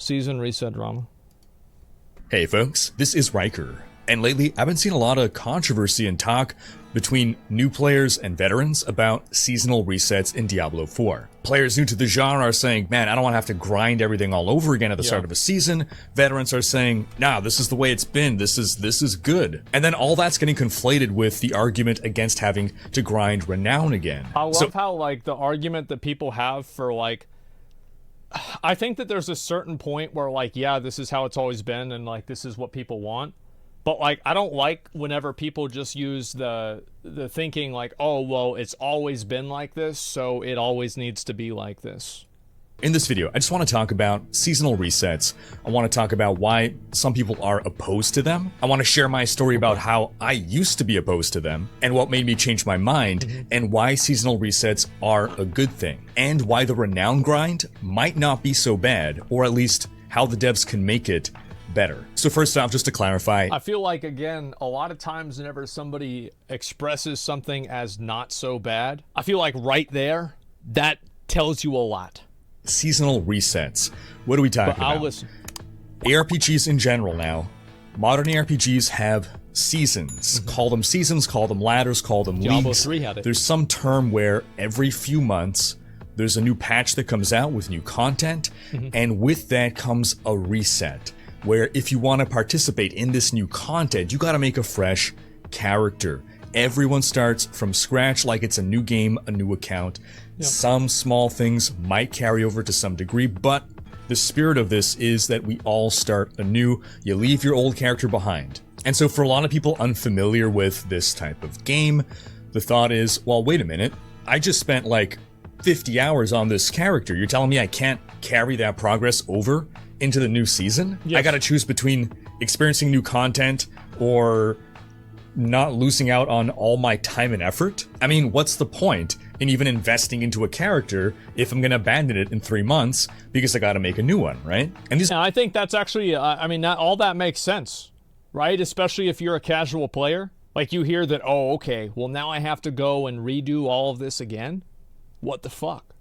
Season reset drama. Hey folks, this is Riker, and lately I've been seeing a lot of controversy and talk between new players and veterans about seasonal resets in Diablo 4. Players new to the genre are saying, man, I don't want to have to grind everything all over again at the start of a season. Veterans are saying, nah, this is the way it's been, this is good. And then all that's getting conflated with the argument against having to grind renown again. I love how, like, the argument that people have for, like, I think that there's a certain point where, like, yeah, this is how it's always been and, like, this is what people want. But, like, I don't like whenever people just use the thinking, like, oh, well, it's always been like this, so it always needs to be like this. In this video, I just want to talk about seasonal resets. I want to talk about why some people are opposed to them. I want to share my story about how I used to be opposed to them and what made me change my mind, and why seasonal resets are a good thing, and why the renown grind might not be so bad, or at least how the devs can make it better. So first off, just to clarify, I feel like, again, a lot of times whenever somebody expresses something as not so bad, I feel like right there, that tells you a lot. Seasonal resets. What are we talking about? I'll listen. ARPGs in general now. Modern ARPGs have seasons. Call them seasons, call them ladders, call them Diablo leagues. 3 had it. There's some term where every few months there's a new patch that comes out with new content, and with that comes a reset, where if you want to participate in this new content, you got to make a fresh character. Everyone starts from scratch like it's a new game, a new account. Some small things might carry over to some degree, but the spirit of this is that we all start anew. You leave your old character behind. And so for a lot of people unfamiliar with this type of game, the thought is, well, wait a minute, I just spent like 50 hours on this character. You're telling me I can't carry that progress over into the new season? Yes. I gotta choose between experiencing new content or not losing out on all my time and effort? I mean, what's the point in even investing into a character if I'm gonna abandon it in 3 months because I gotta make a new one, right? And these I think that's actually, I mean, all that makes sense, right? Especially if you're a casual player. Like, you hear that, oh, okay, well, now I have to go and redo all of this again? What the fuck?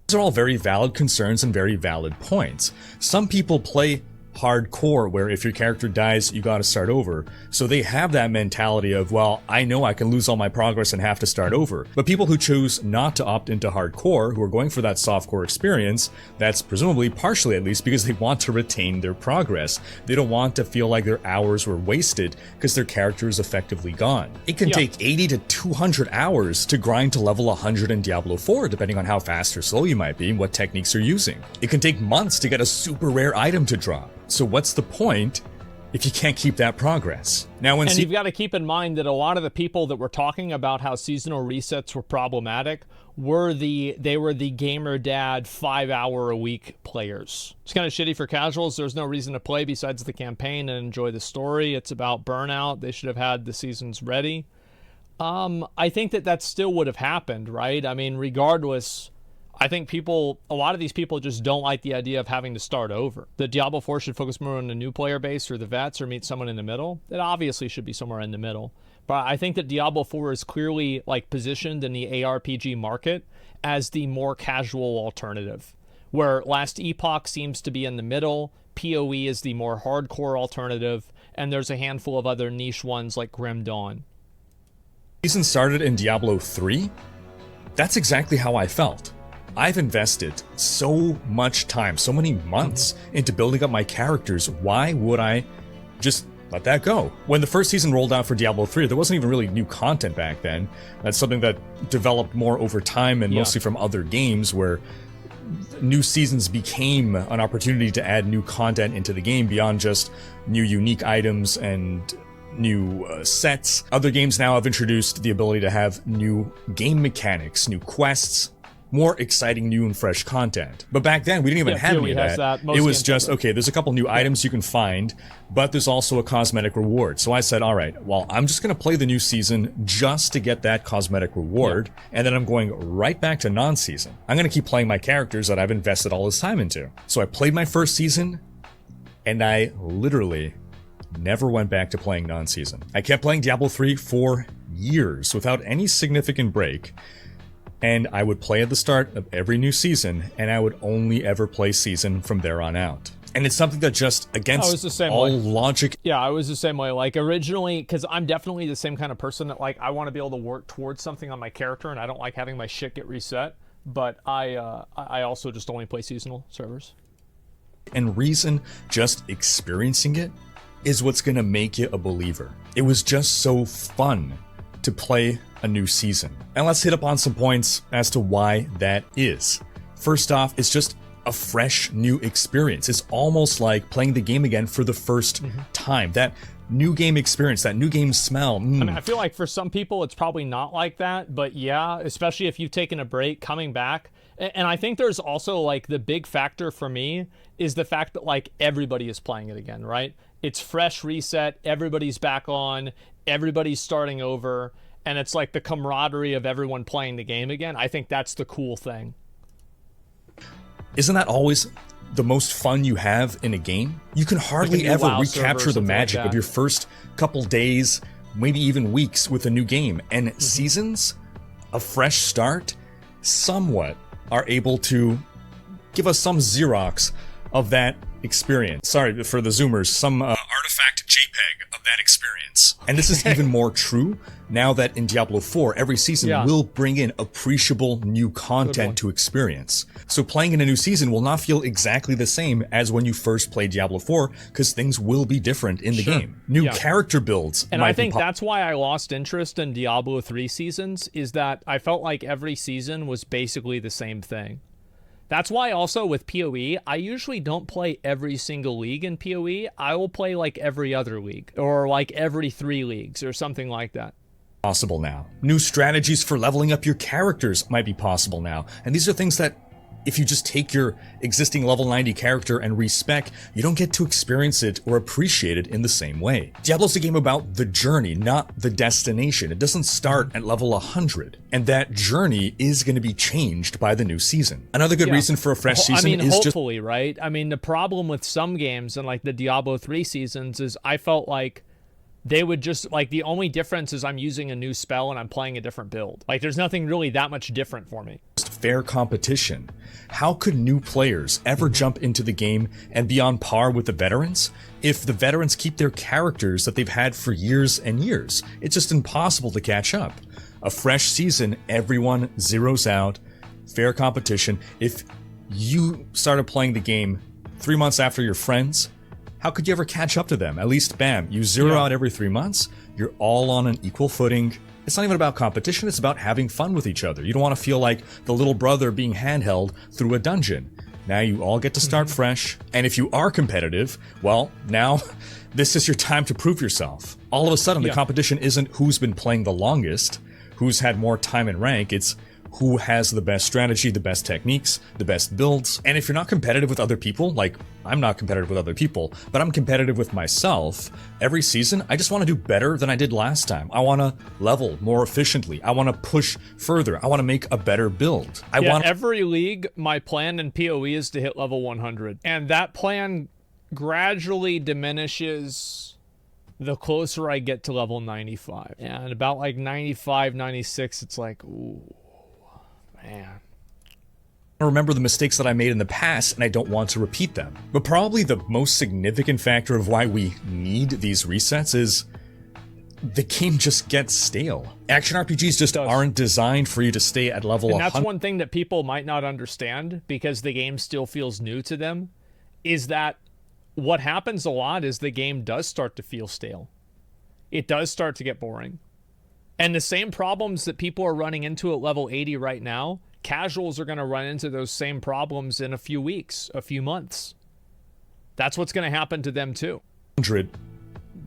These are all very valid concerns and very valid points. Some people play hardcore, where if your character dies, you gotta start over. So they have that mentality of, well, I know I can lose all my progress and have to start over. But people who choose not to opt into hardcore, who are going for that softcore experience, that's presumably, partially at least, because they want to retain their progress. They don't want to feel like their hours were wasted because their character is effectively gone. It can take 80 to 200 hours to grind to level 100 in Diablo 4, depending on how fast or slow you might be and what techniques you're using. It can take months to get a super rare item to drop. So what's the point if you can't keep that progress? Now, when you've got to keep in mind that a lot of the people that were talking about how seasonal resets were problematic were the gamer dad 5-hour-a-week players. It's kind of shitty for casuals. There's no reason to play besides the campaign and enjoy the story. It's about burnout. They should have had the seasons ready. I think that still would have happened, right? I mean, regardless, I think a lot of these people just don't like the idea of having to start over. The Diablo 4 should focus more on the new player base or the vets, or meet someone in the middle. It obviously should be somewhere in the middle. But I think that Diablo 4 is clearly, like, positioned in the ARPG market as the more casual alternative, where Last Epoch seems to be in the middle, PoE is the more hardcore alternative, and there's a handful of other niche ones like Grim Dawn. Season started in Diablo 3? That's exactly how I felt. I've invested so much time, so many months into building up my characters. Why would I just let that go? When the first season rolled out for Diablo 3, there wasn't even really new content back then. That's something that developed more over time and mostly from other games, where new seasons became an opportunity to add new content into the game beyond just new unique items and new sets. Other games now have introduced the ability to have new game mechanics, new quests, more exciting, new and fresh content. But back then, we didn't even have any of that. It was just, okay, there's a couple new items you can find, but there's also a cosmetic reward. So I said, all right, well, I'm just going to play the new season just to get that cosmetic reward, and then I'm going right back to non-season. I'm going to keep playing my characters that I've invested all this time into. So I played my first season, and I literally never went back to playing non-season. I kept playing Diablo 3 for years without any significant break. And I would play at the start of every new season, and I would only ever play season from there on out. And it's something that just, against all logic... Yeah, I was the same way. Like, originally, because I'm definitely the same kind of person that, like, I want to be able to work towards something on my character, and I don't like having my shit get reset. But I also just only play seasonal servers. And reason, just experiencing it is what's going to make you a believer. It was just so fun to play a new season. And let's hit up on some points as to why that is. First off, it's just a fresh new experience. It's almost like playing the game again for the first time. That new game experience, that new game smell. I mean, I feel like for some people it's probably not like that, but yeah, especially if you've taken a break, coming back. And I think there's also, like, the big factor for me is the fact that, like, everybody is playing it again, right? It's fresh reset, everybody's back on, everybody's starting over, and it's like the camaraderie of everyone playing the game again. I think that's the cool thing. Isn't that always the most fun you have in a game? You can hardly ever recapture the magic of your first couple days, maybe even weeks with a new game. And seasons, a fresh start, somewhat are able to give us some Xerox of that experience. Sorry for the Zoomers, some artifact JPEG of that experience. And this is even more true now that in Diablo 4, every season will bring in appreciable new content to experience. So playing in a new season will not feel exactly the same as when you first played Diablo 4, because things will be different in the game. New character builds. And I think that's why I lost interest in Diablo 3 seasons, is that I felt like every season was basically the same thing. That's why also with PoE, I usually don't play every single league in PoE. I will play like every other league, or like every 3 leagues or something like that. Possible now. New strategies for leveling up your characters might be possible now. And these are things that if you just take your existing level 90 character and respec, you don't get to experience it or appreciate it in the same way. Diablo's a game about the journey, not the destination. It doesn't start at level 100, and that journey is going to be changed by the new season. Another good reason for a fresh season is hopefully, right? I mean, the problem with some games and like the Diablo 3 seasons is I felt like they would just, like, the only difference is I'm using a new spell and I'm playing a different build. Like, there's nothing really that much different for me. Fair competition. How could new players ever jump into the game and be on par with the veterans if the veterans keep their characters that they've had for years and years? It's just impossible to catch up. A fresh season, everyone zeroes out. Fair competition. If you started playing the game 3 months after your friends, how could you ever catch up to them? At least, bam, you zero out every 3 months. You're all on an equal footing. It's not even about competition, it's about having fun with each other. You don't want to feel like the little brother being handheld through a dungeon. Now you all get to start fresh. And if you are competitive, well, now this is your time to prove yourself. All of a sudden, the competition isn't who's been playing the longest, who's had more time in rank. It's who has the best strategy, the best techniques, the best builds. And if you're not competitive with other people, like I'm not competitive with other people, but I'm competitive with myself, every season, I just want to do better than I did last time. I want to level more efficiently. I want to push further. I want to make a better build. Every league, my plan in PoE is to hit level 100. And that plan gradually diminishes the closer I get to level 95. And about like 95, 96, it's like, ooh. Man. I remember the mistakes that I made in the past, and I don't want to repeat them. But probably the most significant factor of why we need these resets is the game just gets stale. Action RPGs just aren't designed for you to stay at level 100. And that's one thing that people might not understand, because the game still feels new to them, is that what happens a lot is the game does start to feel stale. It does start to get boring. And the same problems that people are running into at level 80 right now, casuals are going to run into those same problems in a few weeks, a few months. That's what's going to happen to them too. 100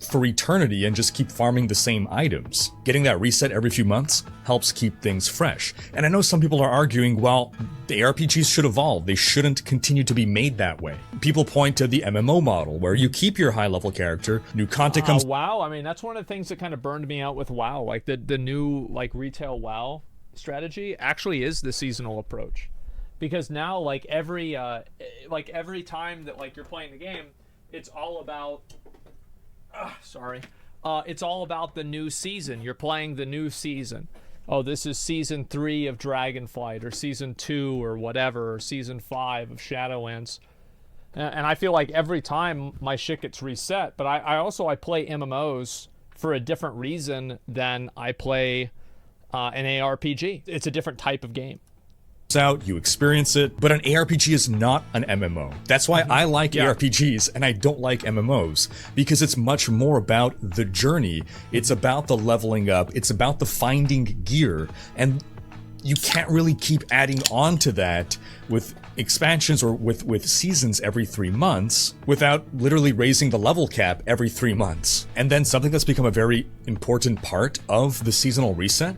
for eternity and just keep farming the same items. Getting that reset every few months helps keep things fresh. And I know some people are arguing, well, the RPGs should evolve. They shouldn't continue to be made that way. People point to the MMO model, where you keep your high-level character, new content comes... WoW, I mean, that's one of the things that kind of burned me out with WoW. Like, the new, like, retail WoW strategy actually is the seasonal approach. Because now, like, every time that, like, you're playing the game, it's all about... it's all about the new season. You're playing the new season. oh, this is season 3 of Dragonflight, or season 2, or whatever, or season 5 of Shadowlands. And I feel like every time my shit gets reset. But I play MMOs for a different reason than I play an ARPG. It's a different type of game. Out, you experience it, but an ARPG is not an MMO. That's why I like ARPGs and I don't like MMOs, because it's much more about the journey. It's about the leveling up. It's about the finding gear, and you can't really keep adding on to that with expansions or with seasons every 3 months without literally raising the level cap every 3 months. And then something that's become a very important part of the seasonal reset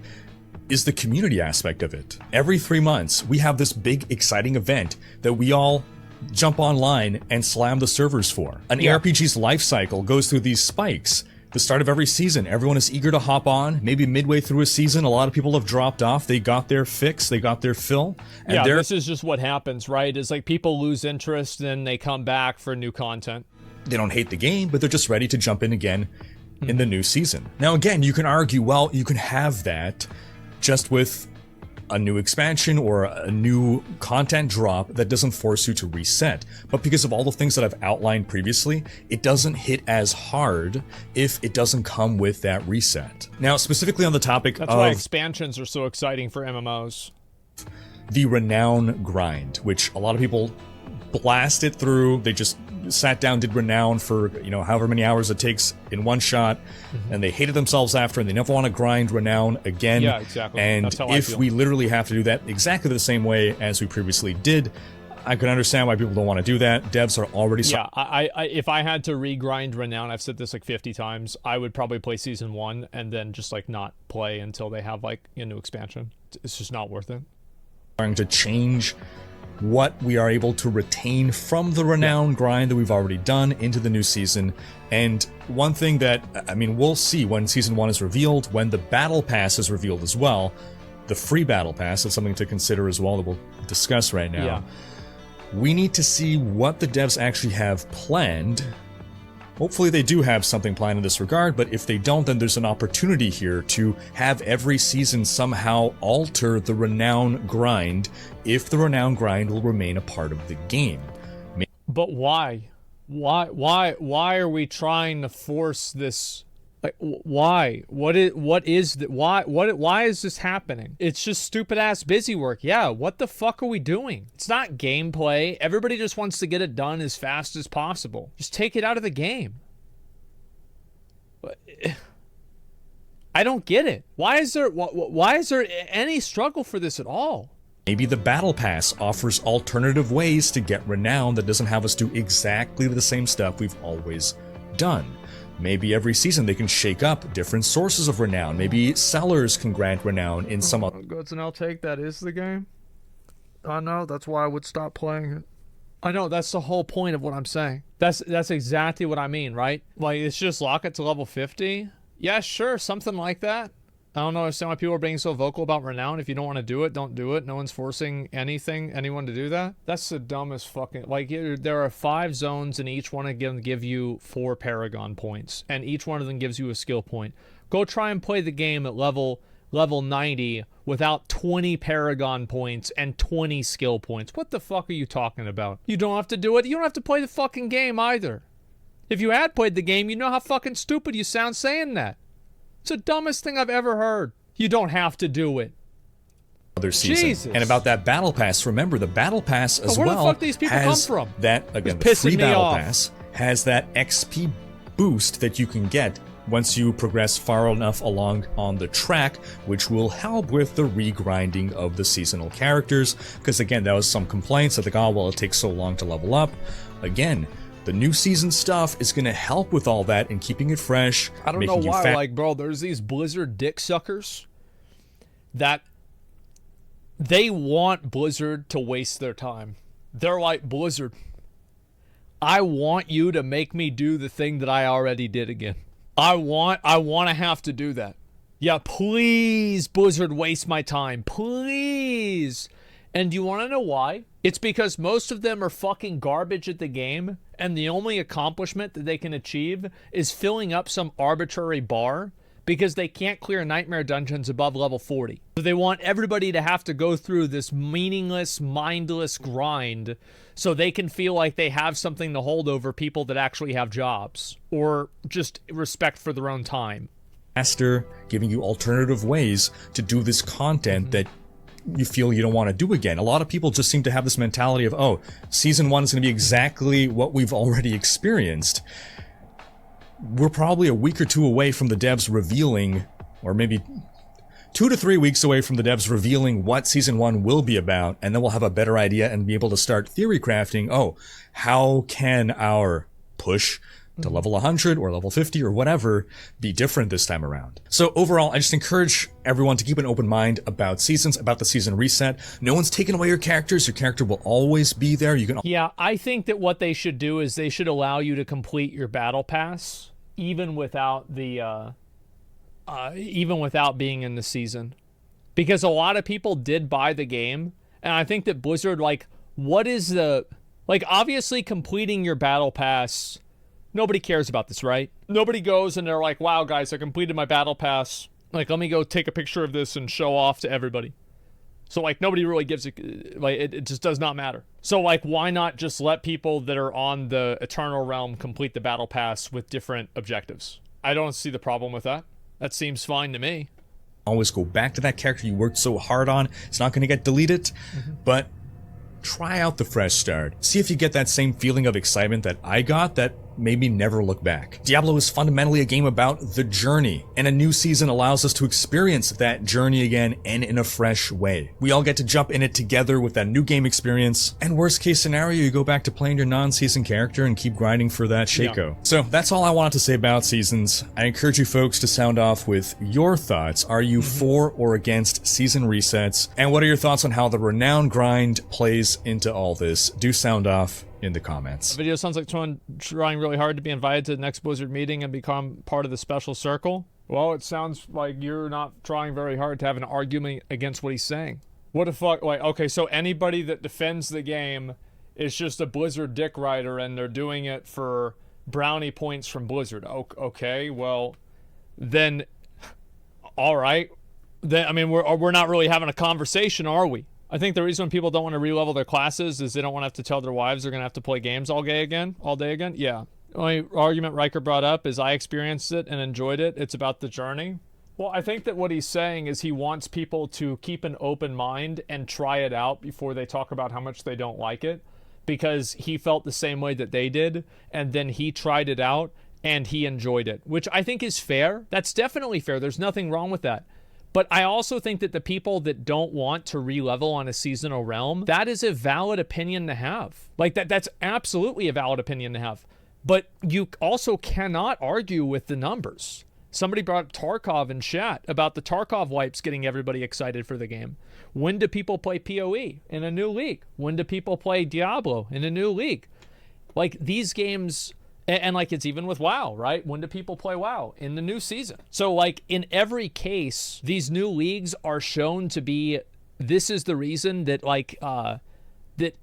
is the community aspect of it. Every 3 months, we have this big, exciting event that we all jump online and slam the servers for. An ARPG's life cycle goes through these spikes. The start of every season, everyone is eager to hop on. Maybe midway through a season, a lot of people have dropped off. They got their fix, they got their fill. And this is just what happens, right? It's like people lose interest, then they come back for new content. They don't hate the game, but they're just ready to jump in again in the new season. Now again, you can argue, well, you can have that just with a new expansion or a new content drop that doesn't force you to reset. But because of all the things that I've outlined previously, it doesn't hit as hard if it doesn't come with that reset. Now, specifically on the topic That's why expansions are so exciting for MMOs. The Renown grind, which a lot of people blasted through. They just sat down, did Renown for, however many hours it takes in one shot, and they hated themselves after, and they never want to grind Renown again. Yeah, exactly. And that's how I if feel. we literally have to do that exactly the same way as we previously did, I can understand why people don't want to do that. Devs are already... Yeah, I if I had to regrind Renown, I've said this like 50 times, I would probably play Season 1 and then just like not play until they have like a new expansion. It's just not worth it. Trying to change what we are able to retain from the Renown grind that we've already done into the new season. And one thing that, we'll see when Season 1 is revealed, when the Battle Pass is revealed as well. The free Battle Pass is something to consider as well that we'll discuss right now. Yeah. We need to see what the devs actually have planned. Hopefully they do have something planned in this regard, but if they don't, then there's an opportunity here to have every season somehow alter the Renown grind if the Renown grind will remain a part of the game. But why? Why are we trying to force this? Like, why? Why is this happening? It's just stupid ass busy work. Yeah, what the fuck are we doing? It's not gameplay. Everybody just wants to get it done as fast as possible. Just take it out of the game. I don't get it. Why is there any struggle for this at all? Maybe the Battle Pass offers alternative ways to get Renown that doesn't have us do exactly the same stuff we've always done. Maybe every season they can shake up different sources of Renown. Maybe sellers can grant Renown in some other... Goods and I'll take that is the game. I know, that's why I would stop playing it. I know, that's the whole point of what I'm saying. That's exactly what I mean, right? Like, it's just lock it to level 50? Yeah, sure, something like that. I don't understand why people are being so vocal about Renown. If you don't want to do it, don't do it. No one's forcing anyone to do that. That's the dumbest fucking... Like, there are 5 zones, and each one of them give you 4 Paragon points, and each one of them gives you a skill point. Go try and play the game at level 90 without 20 Paragon points and 20 skill points. What the fuck are you talking about? You don't have to do it. You don't have to play the fucking game either. If you had played the game, you know how fucking stupid you sound saying that. It's the dumbest thing I've ever heard. You don't have to do it. Other season. Jesus. And about that Battle Pass, remember the Battle Pass as where well. Where the fuck these people come from? That, again, the free Battle Pass has that XP boost that you can get once you progress far enough along on the track, which will help with the regrinding of the seasonal characters. Because again, there was some complaints that it takes so long to level up. Again, the new season stuff is going to help with all that and keeping it fresh. I don't know why, like, bro, there's these Blizzard dick suckers that they want Blizzard to waste their time. They're like, Blizzard, I want you to make me do the thing that I already did again. I want to have to do that. Yeah, please, Blizzard, waste my time. Please. And do you want to know why? It's because most of them are fucking garbage at the game, and the only accomplishment that they can achieve is filling up some arbitrary bar because they can't clear nightmare dungeons above level 40. So they want everybody to have to go through this meaningless, mindless grind so they can feel like they have something to hold over people that actually have jobs or just respect for their own time. Faster, giving you alternative ways to do this content that you feel you don't want to do again. A lot of people just seem to have this mentality of, oh, season 1 is going to be exactly what we've already experienced. We're probably a week or two away from the devs revealing, or maybe 2 to 3 weeks away from the devs revealing what season 1 will be about, and then we'll have a better idea and be able to start theory crafting. Oh, how can our push to level 100 or level 50 or whatever be different this time around? So overall, I just encourage everyone to keep an open mind about seasons, about the season reset. No one's taking away your characters. Your character will always be there. You can. Yeah, I think that what they should do is they should allow you to complete your battle pass even without the even without being in the season, because a lot of people did buy the game, and I think that Blizzard, like, what is the, like, obviously completing your battle pass, nobody cares about this, right? Nobody goes and they're like, wow, guys, I completed my battle pass. Like, let me go take a picture of this and show off to everybody. So, like, nobody really gives it, like, it just does not matter. So, like, why not just let people that are on the Eternal Realm complete the battle pass with different objectives? I don't see the problem with that. That seems fine to me. Always go back to that character you worked so hard on. It's not going to get deleted, but try out the fresh start. See if you get that same feeling of excitement that I got that made me never look back. Diablo is fundamentally a game about the journey, and a new season allows us to experience that journey again and in a fresh way. We all get to jump in it together with that new game experience, and worst case scenario, you go back to playing your non-season character and keep grinding for that Shaco. Yeah. So that's all I wanted to say about seasons. I encourage you folks to sound off with your thoughts. Are you for or against season resets? And what are your thoughts on how the renowned grind plays into all this? Do sound off in the comments. The video sounds like someone trying really hard to be invited to the next Blizzard meeting and become part of the special circle. Well, it sounds like you're not trying very hard to have an argument against what he's saying. What the fuck? Like, okay, so anybody that defends the game is just a Blizzard dick rider and they're doing it for brownie points from Blizzard. Okay, well, then, all right. Then, I mean, we're not really having a conversation, are we? I think the reason people don't want to re-level their classes is they don't want to have to tell their wives they're going to have to play games all day again. Yeah. The only argument Riker brought up is I experienced it and enjoyed it. It's about the journey. Well, I think that what he's saying is he wants people to keep an open mind and try it out before they talk about how much they don't like it, because he felt the same way that they did, and then he tried it out and he enjoyed it, which I think is fair. That's definitely fair. There's nothing wrong with that. But I also think that the people that don't want to re-level on a seasonal realm, that is a valid opinion to have. Like, that's absolutely a valid opinion to have. But you also cannot argue with the numbers. Somebody brought up Tarkov in chat about the Tarkov wipes getting everybody excited for the game. When do people play PoE in a new league? When do people play Diablo in a new league? Like, these games... And like, it's even with WoW, right? When do people play WoW? In the new season. So like, in every case, these new leagues are shown to be, this is the reason that like, that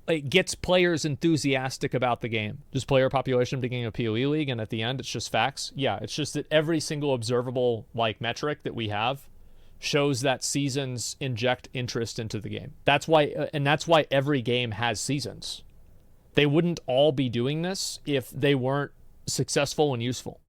it gets players enthusiastic about the game. Just player population beginning a PoE league, and at the end, it's just facts. Yeah, it's just that every single observable like metric that we have shows that seasons inject interest into the game. That's why, and that's why every game has seasons. They wouldn't all be doing this if they weren't successful and useful.